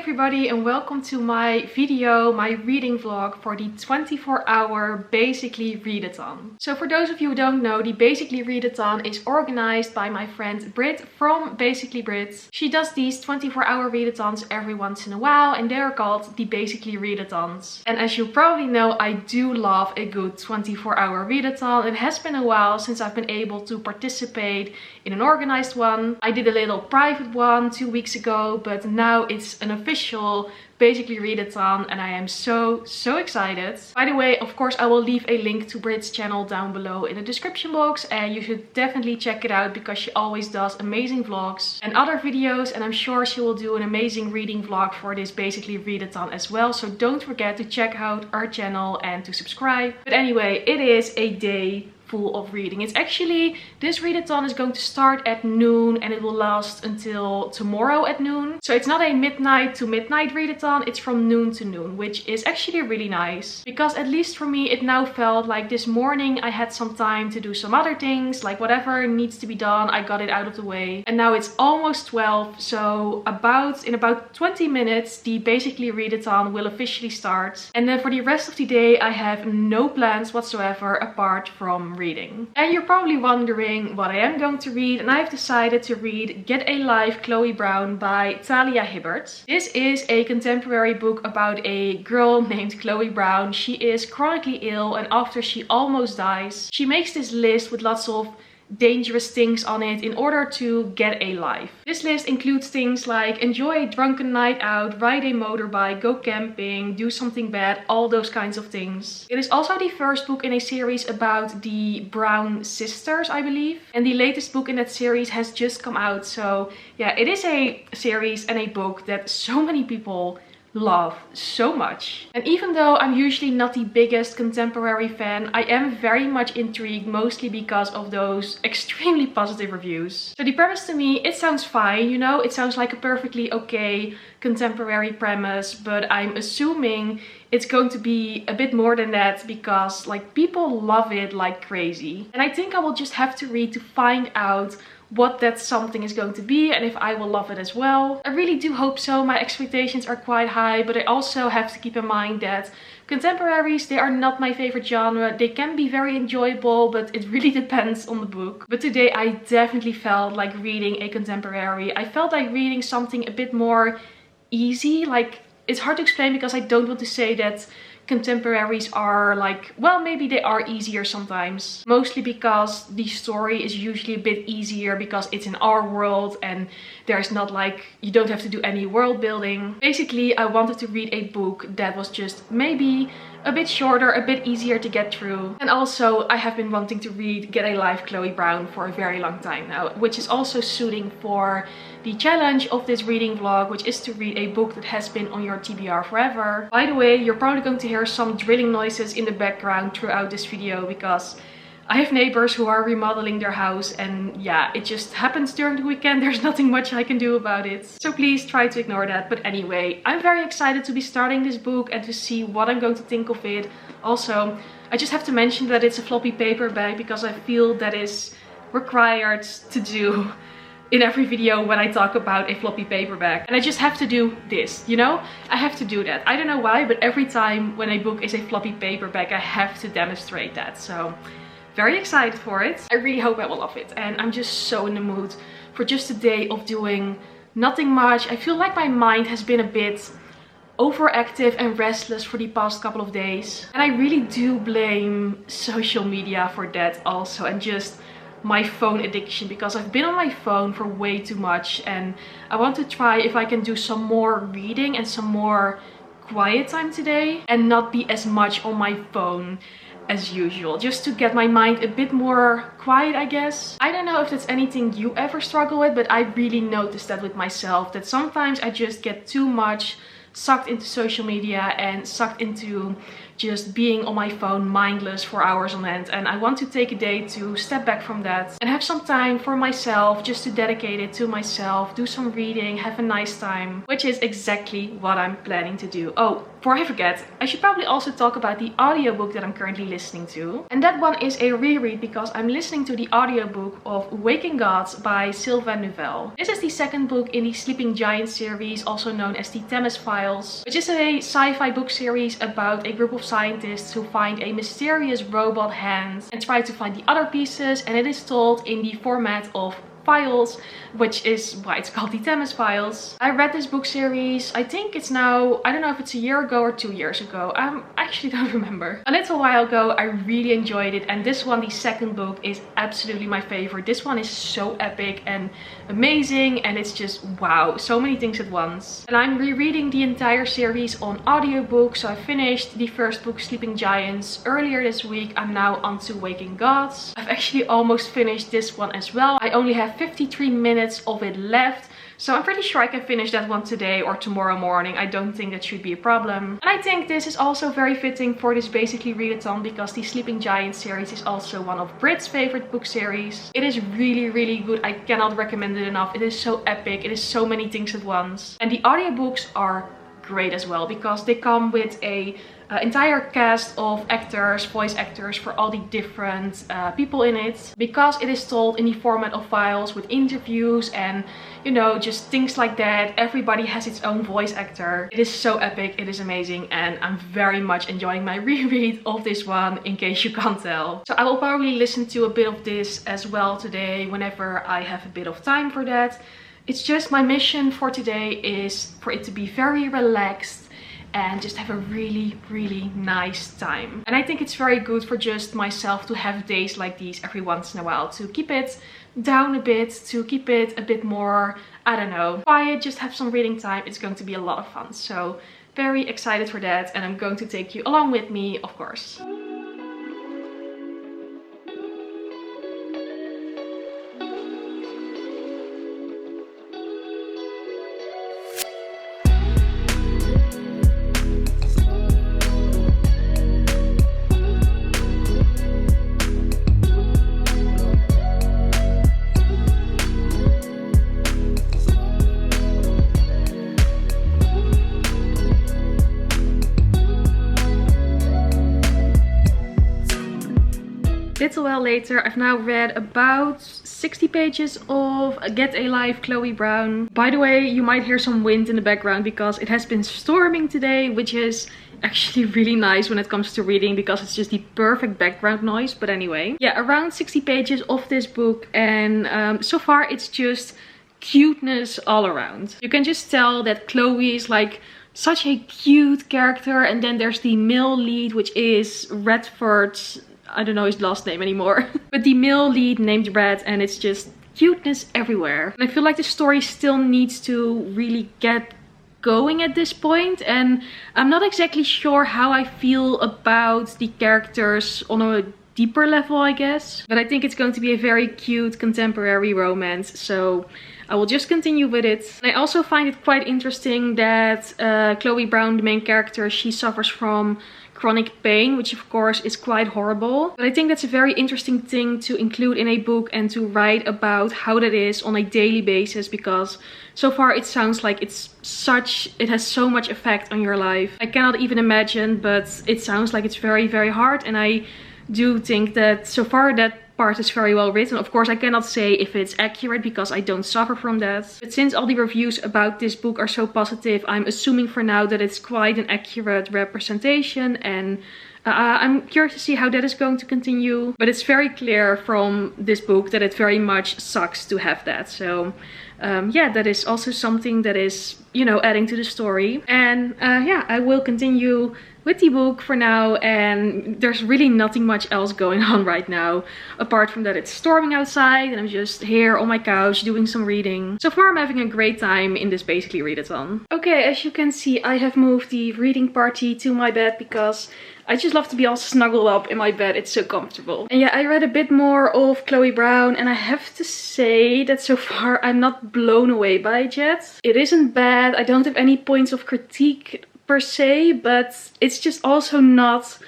everybody and welcome to my video, my reading vlog for the 24-hour Basically Readathon. So for those of you who don't know, the Basically Readathon is organized by my friend Britt from Basically Britt. She does these 24-hour readathons every once in a while and they're called the Basically Readathons. And as you probably know, I do love a good 24-hour readathon. It has been a while since I've been able to participate in an organized one. I did a little private one 2 weeks ago, but now it's an official Basically Readathon and I am so excited. By the way, of course I will leave a link to Britt's channel down below in the description box and you should definitely check it out because she always does amazing vlogs and other videos, and I'm sure she will do an amazing reading vlog for this Basically Readathon as well, so don't forget to check out our channel and to subscribe. But anyway, it is a day full of reading. It's actually, this readathon is going to start at noon and it will last until tomorrow at noon. So it's not a midnight to midnight readathon, it's from noon to noon, which is actually really nice. Because at least for me, it now felt like this morning I had some time to do some other things, like whatever needs to be done, I got it out of the way. And now it's almost 12, so in about 20 minutes, the Basically Readathon will officially start. And then for the rest of the day, I have no plans whatsoever apart from reading. And you're probably wondering what I am going to read, and I've decided to read Get a Life Chloe Brown by Talia Hibbert. This is a contemporary book about a girl named Chloe Brown. She is chronically ill and after she almost dies, she makes this list with lots of dangerous things on it in order to get a life. This list includes things like enjoy a drunken night out, ride a motorbike, go camping, do something bad, all those kinds of things. It is also the first book in a series about the Brown sisters, I believe. And the latest book in that series has just come out. So yeah, it is a series and a book that so many people love so much. And even though I'm usually not the biggest contemporary fan, I am very much intrigued, mostly because of those extremely positive reviews. So the premise to me, it sounds fine, you know, it sounds like a perfectly okay contemporary premise, but I'm assuming it's going to be a bit more than that because like people love it like crazy. And I think I will just have to read to find out what that something is going to be and if I will love it as well. I really do hope so. My expectations are quite high, but I also have to keep in mind that contemporaries, they are not my favorite genre. They can be very enjoyable, but it really depends on the book. But today I definitely felt like reading a contemporary. I felt like reading something a bit more easy. Like, it's hard to explain because I don't want to say that contemporaries are like, well, maybe they are easier sometimes. Mostly because the story is usually a bit easier because it's in our world and there's not like, you don't have to do any world building. Basically, I wanted to read a book that was just maybe a bit shorter, a bit easier to get through. And also, I have been wanting to read Get a Life Chloe Brown for a very long time now, which is also suiting for the challenge of this reading vlog, which is to read a book that has been on your TBR forever. By the way, you're probably going to hear some drilling noises in the background throughout this video because I have neighbors who are remodeling their house and yeah, it just happens during the weekend. There's nothing much I can do about it. So please try to ignore that. But anyway, I'm very excited to be starting this book and to see what I'm going to think of it. Also, I just have to mention that it's a floppy paperback because I feel that is required to do in every video when I talk about a floppy paperback. And I just have to do this, you know? I have to do that. I don't know why, but every time when a book is a floppy paperback, I have to demonstrate that. So very excited for it. I really hope I will love it. And I'm just so in the mood for just a day of doing nothing much. I feel like my mind has been a bit overactive and restless for the past couple of days. And I really do blame social media for that also, and just my phone addiction, because I've been on my phone for way too much and I want to try if I can do some more reading and some more quiet time today and not be as much on my phone as usual, just to get my mind a bit more quiet, I guess. I don't know if that's anything you ever struggle with, but I really noticed that with myself, that sometimes I just get too much sucked into social media and sucked into just being on my phone mindless for hours on end. And I want to take a day to step back from that and have some time for myself, just to dedicate it to myself, do some reading, have a nice time, which is exactly what I'm planning to do. Oh, before I forget, I should probably also talk about the audiobook that I'm currently listening to. And that one is a reread because I'm listening to the audiobook of Waking Gods by Sylvain Neuvel. This is the second book in the Sleeping Giant series, also known as the Thames Files, which is a sci-fi book series about a group of scientists who find a mysterious robot hand and try to find the other pieces, and it is told in the format of files, which is why it's called the Thames Files. I read this book series, I think it's now, I don't know if it's a year ago or 2 years ago. I actually don't remember. A little while ago. I really enjoyed it, and this one, the second book, is absolutely my favorite. This one is so epic and amazing, and it's just wow, so many things at once. And I'm rereading the entire series on audiobook. So I finished the first book, Sleeping Giants, earlier this week. I'm now on to Waking Gods. I've actually almost finished this one as well. I only have 53 minutes of it left, so I'm pretty sure I can finish that one today or tomorrow morning. I don't think that should be a problem. And I think this is also very fitting for this Basically Readathon because the Sleeping Giant series is also one of Britt's favorite book series. It is really, really good. I cannot recommend it enough. It is so epic. It is so many things at once. And the audiobooks are great as well because they come with a entire cast of actors, voice actors for all the different people in it, because it is told in the format of files with interviews and, you know, just things like that. Everybody has its own voice actor. It is so epic, it is amazing, and I'm very much enjoying my reread of this one, in case you can't tell. So I will probably listen to a bit of this as well today whenever I have a bit of time for that. It's just my mission for today is for it to be very relaxed and just have a really, really nice time. And I think it's very good for just myself to have days like these every once in a while, to keep it down a bit, to keep it a bit more, I don't know, quiet, just have some reading time. It's going to be a lot of fun. So very excited for that, and I'm going to take you along with me, of course. Little while later, I've now read about 60 pages of Get a Life, Chloe Brown. By the way, you might hear some wind in the background because it has been storming today, which is actually really nice when it comes to reading because it's just the perfect background noise. But anyway, yeah, around 60 pages of this book, and so far it's just cuteness all around. You can just tell that Chloe is like such a cute character, and then there's the male lead, which is Redford's, I don't know his last name anymore, but the male lead named Red, and it's just cuteness everywhere. And I feel like the story still needs to really get going at this point, and I'm not exactly sure how I feel about the characters on a deeper level, I guess. But I think it's going to be a very cute contemporary romance, so I will just continue with it. And I also find it quite interesting that Chloe Brown, the main character, she suffers from chronic pain, which of course is quite horrible. But I think that's a very interesting thing to include in a book and to write about how that is on a daily basis, because so far it sounds like it has so much effect on your life. I cannot even imagine, but it sounds like it's very, very hard, and I do think that so far that part is very well written. Of course, I cannot say if it's accurate because I don't suffer from that. But since all the reviews about this book are so positive, I'm assuming for now that it's quite an accurate representation, and I'm curious to see how that is going to continue. But it's very clear from this book that it very much sucks to have that. So yeah, that is also something that is, you know, adding to the story. And yeah, I will continue with the book for now, and there's really nothing much else going on right now. Apart from that, it's storming outside and I'm just here on my couch doing some reading. So far I'm having a great time in this Basically Readathon. Okay, as you can see, I have moved the reading party to my bed because I just love to be all snuggled up in my bed. It's so comfortable. And yeah, I read a bit more of Chloe Brown and I have to say that so far I'm not blown away by it yet. It isn't bad. I don't have any points of critique per se, but it's just also not...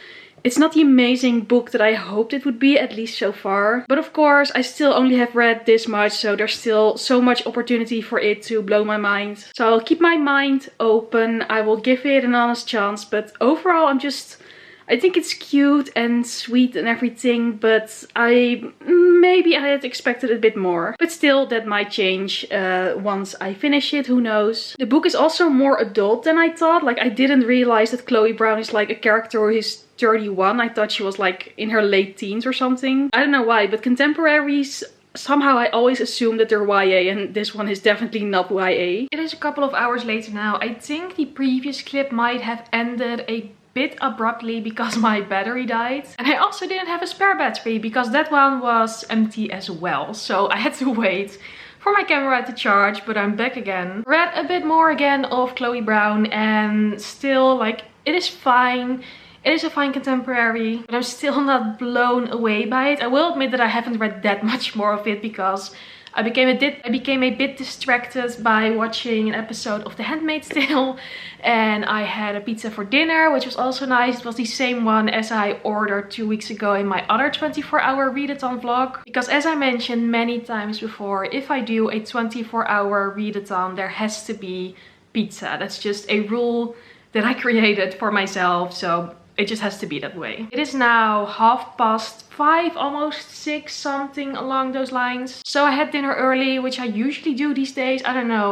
It's not the amazing book that I hoped it would be, at least so far. But of course, I still only have read this much, so there's still so much opportunity for it to blow my mind. So I'll keep my mind open. I will give it an honest chance, but overall I think it's cute and sweet and everything, but maybe I had expected a bit more. But still, that might change once I finish it, who knows. The book is also more adult than I thought. Like, I didn't realize that Chloe Brown is like a character who is 31. I thought she was like in her late teens or something. I don't know why, but contemporaries, somehow I always assume that they're YA, and this one is definitely not YA. It is a couple of hours later now. I think the previous clip might have ended a bit abruptly because my battery died, and I also didn't have a spare battery because that one was empty as well, so I had to wait for my camera to charge. But I'm back again. Read a bit more again of Chloe Brown, and still, like, it is fine. It is a fine contemporary, but I'm still not blown away by it. I will admit that I haven't read that much more of it because I became a bit distracted by watching an episode of The Handmaid's Tale, and I had a pizza for dinner, which was also nice. It was the same one as I ordered 2 weeks ago in my other 24-hour readathon vlog. Because as I mentioned many times before, if I do a 24-hour readathon, there has to be pizza. That's just a rule that I created for myself, so it just has to be that way. It is now 5:30, almost 6, something along those lines. So I had dinner early, which I usually do these days. I don't know,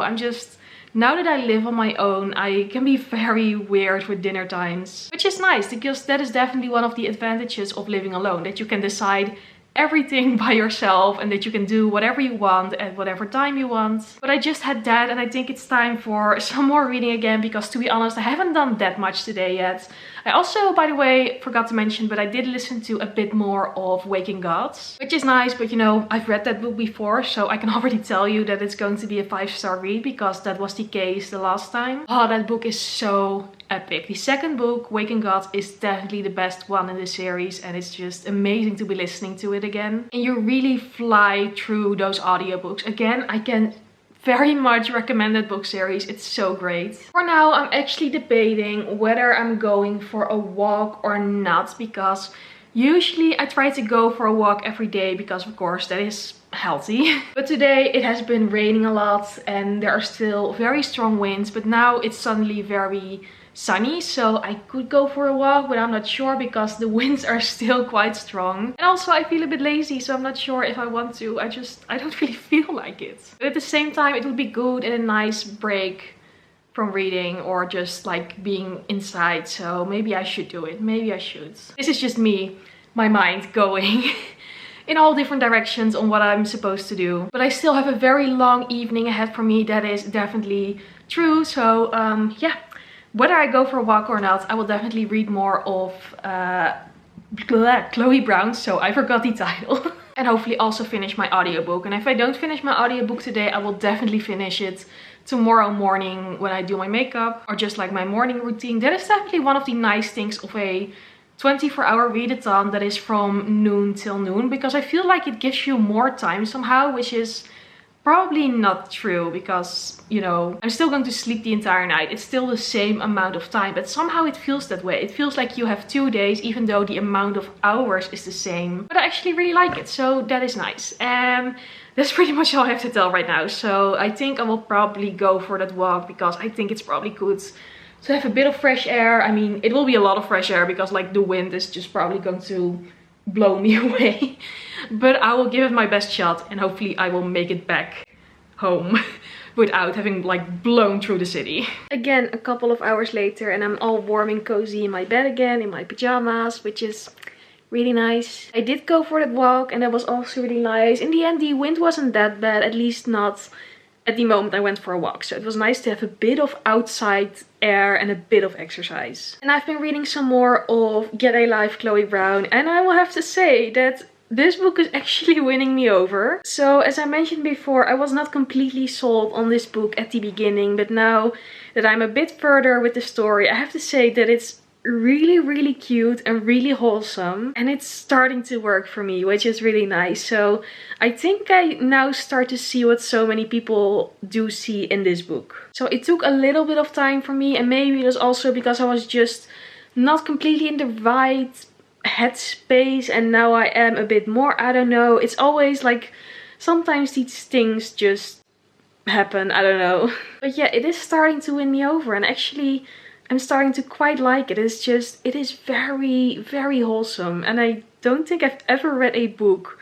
now that I live on my own, I can be very weird with dinner times. Which is nice, because that is definitely one of the advantages of living alone. That you can decide everything by yourself and that you can do whatever you want at whatever time you want. But I just had that, and I think it's time for some more reading again, because to be honest, I haven't done that much today yet. I also, by the way, forgot to mention, but I did listen to a bit more of Waking Gods, which is nice, but you know, I've read that book before, so I can already tell you that it's going to be a 5-star read, because that was the case the last time. Oh, that book is so epic. The second book, Waking Gods, is definitely the best one in the series, and it's just amazing to be listening to it again. And you really fly through those audiobooks. Again, I can very much recommend that book series. It's so great. For now, I'm actually debating whether I'm going for a walk or not, because usually I try to go for a walk every day because of course that is healthy. But today it has been raining a lot and there are still very strong winds, but now it's suddenly very sunny, so I could go for a walk, but I'm not sure because the winds are still quite strong. And also I feel a bit lazy, so I'm not sure if I want to. I don't really feel like it. But at the same time, it would be good and a nice break from reading or just like being inside, so maybe I should do it. Maybe I should. This is just me, my mind going in all different directions on what I'm supposed to do. But I still have a very long evening ahead for me. That is definitely true. So yeah, whether I go for a walk or not, I will definitely read more of Chloe Brown, so I forgot the title. And hopefully also finish my audiobook. And if I don't finish my audiobook today, I will definitely finish it tomorrow morning when I do my makeup, or just like my morning routine. That is definitely one of the nice things of a 24-hour readathon that is from noon till noon, because I feel like it gives you more time somehow, which is probably not true, because, you know, I'm still going to sleep the entire night. It's still the same amount of time, but somehow it feels that way. It feels like you have 2 days, even though the amount of hours is the same. But I actually really like it, so that is nice. And that's pretty much all I have to tell right now. So I think I will probably go for that walk, because I think it's probably good to have a bit of fresh air. I mean, it will be a lot of fresh air because like the wind is just probably going to blow me away. But I will give it my best shot and hopefully I will make it back home without having like blown through the city. Again, a couple of hours later and I'm all warm and cozy in my bed again, in my pajamas, which is really nice. I did go for that walk and that was also really nice. In the end, the wind wasn't that bad, at least not at the moment I went for a walk. So it was nice to have a bit of outside air and a bit of exercise. And I've been reading some more of Get a Life, Chloe Brown. And I will have to say that this book is actually winning me over. So as I mentioned before, I was not completely sold on this book at the beginning. But now that I'm a bit further with the story, I have to say that it's really cute and really wholesome, and it's starting to work for me, which is really nice. So I think I now start to see what so many people do see in this book. So it took a little bit of time for me, and maybe it was also because I was just not completely in the right headspace, and now I am a bit more. I don't know, it's always like sometimes these things just happen, I don't know. But yeah, it is starting to win me over, and actually I'm starting to quite like it. It's just, it is very wholesome. And I don't think I've ever read a book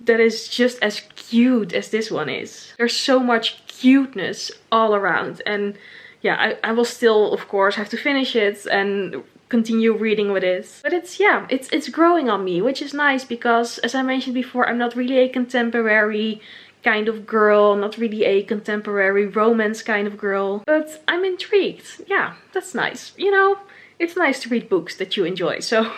that is just as cute as this one is. There's so much cuteness all around. And yeah, I will still, of course, have to finish it and continue reading with it. But it's, yeah, it's growing on me, which is nice because, as I mentioned before, I'm not really a contemporary kind of girl, not really a contemporary romance kind of girl, but I'm intrigued. Yeah, that's nice. You know, it's nice to read books that you enjoy, so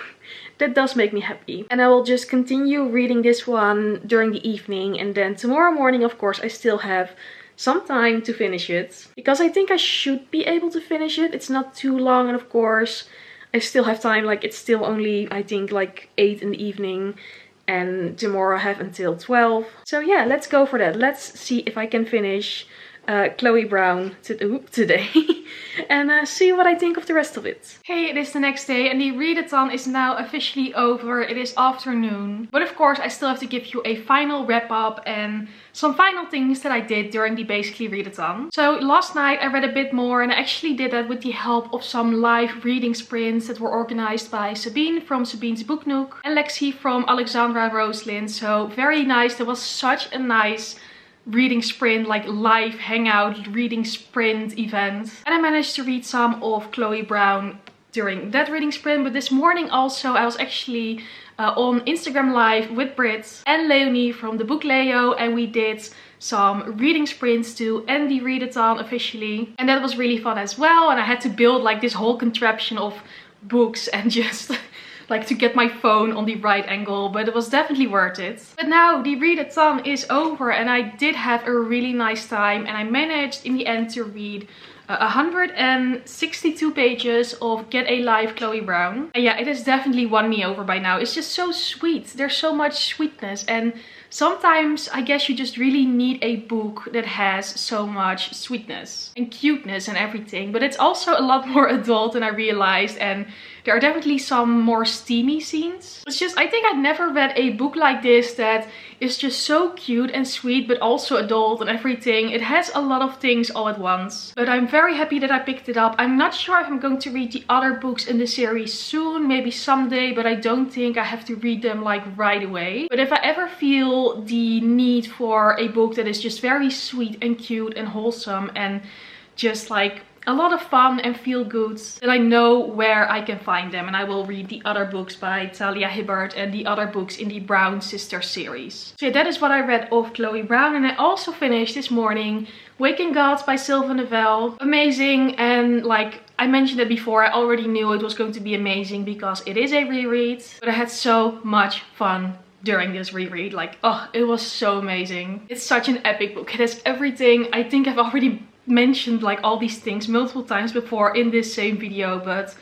that does make me happy. And I will just continue reading this one during the evening, and then tomorrow morning, of course, I still have some time to finish it, because I think I should be able to finish it. It's not too long, and of course I still have time. Like, it's still only, I think, like 8 in the evening, and tomorrow I have until 12. So yeah, let's go for that. Let's see if I can finish Chloe Brown today and see what I think of the rest of it. Hey, it is the next day and the readathon is now officially over. It is afternoon, but of course I still have to give you a final wrap up and some final things that I did during the Basically Readathon. So last night I read a bit more, and I actually did that with the help of some live reading sprints that were organized by Sabine from Sabine's Book Nook and Lexi from Alexandra Roslin. So very nice. There was such a nice reading sprint, like live hangout reading sprint event. And I managed to read some of Chloe Brown during that reading sprint. But this morning also I was actually on Instagram Live with Britt and Leonie from the book Leo, and we did some reading sprints to end the readathon officially, and that was really fun as well. And I had to build like this whole contraption of books and just like to get my phone on the right angle, but it was definitely worth it. But now the readathon is over and I did have a really nice time, and I managed in the end to read 162 pages of Get a Life, Chloe Brown. And yeah, it has definitely won me over by now. It's just so sweet. There's so much sweetness, and sometimes I guess you just really need a book that has so much sweetness and cuteness and everything. But it's also a lot more adult than I realized, and there are definitely some more steamy scenes. It's just, I think I've never read a book like this that is just so cute and sweet, but also adult and everything. It has a lot of things all at once. But I'm very happy that I picked it up. I'm not sure if I'm going to read the other books in the series soon, maybe someday, but I don't think I have to read them like right away. But if I ever feel the need for a book that is just very sweet and cute and wholesome and just like a lot of fun and feel good, then I know where I can find them, and I will read the other books by Talia Hibbert and the other books in the Brown Sisters series. So yeah, that is what I read of Chloe Brown. And I also finished this morning Waking Gods by Sylvain Neuvel. Amazing, and like I mentioned it before, I already knew it was going to be amazing because it is a reread, but I had so much fun during this reread. Like, oh, it was so amazing. It's such an epic book. It has everything. I think I've already mentioned like all these things multiple times before in this same video, but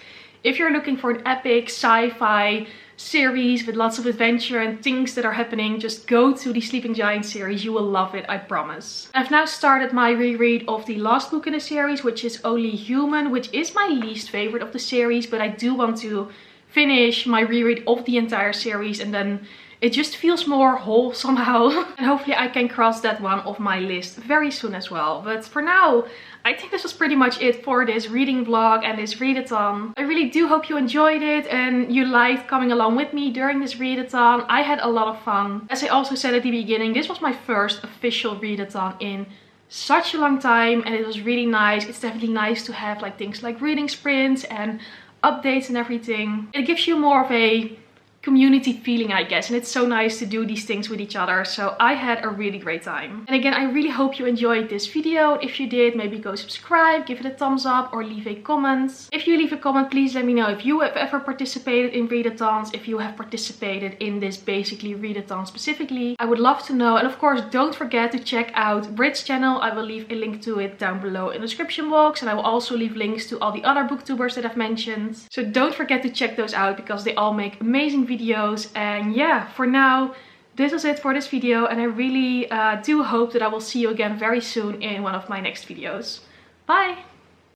if you're looking for an epic sci-fi series with lots of adventure and things that are happening, just go to the Sleeping Giant series. You will love it, I promise. I've now started my reread of the last book in the series, which is Only Human, which is my least favorite of the series, but I do want to finish my reread of the entire series, and then it just feels more whole somehow. And hopefully I can cross that one off my list very soon as well. But for now, I think this was pretty much it for this reading vlog and this readathon. I really do hope you enjoyed it and you liked coming along with me during this readathon. I had a lot of fun. As I also said at the beginning, this was my first official readathon in such a long time, and it was really nice. It's definitely nice to have like things like reading sprints and updates and everything. It gives you more of a community feeling, I guess, and it's so nice to do these things with each other. So I had a really great time. And again, I really hope you enjoyed this video. If you did, maybe go subscribe, give it a thumbs up, or leave a comment. If you leave a comment, please let me know if you have ever participated in readathons, if you have participated in this Basically Readathon specifically. I would love to know. And of course, don't forget to check out Britt's channel. I will leave a link to it down below in the description box, and I will also leave links to all the other booktubers that I've mentioned. So don't forget to check those out because they all make amazing videos. And yeah, for now, this is it for this video, and I really do hope that I will see you again very soon in one of my next videos. Bye!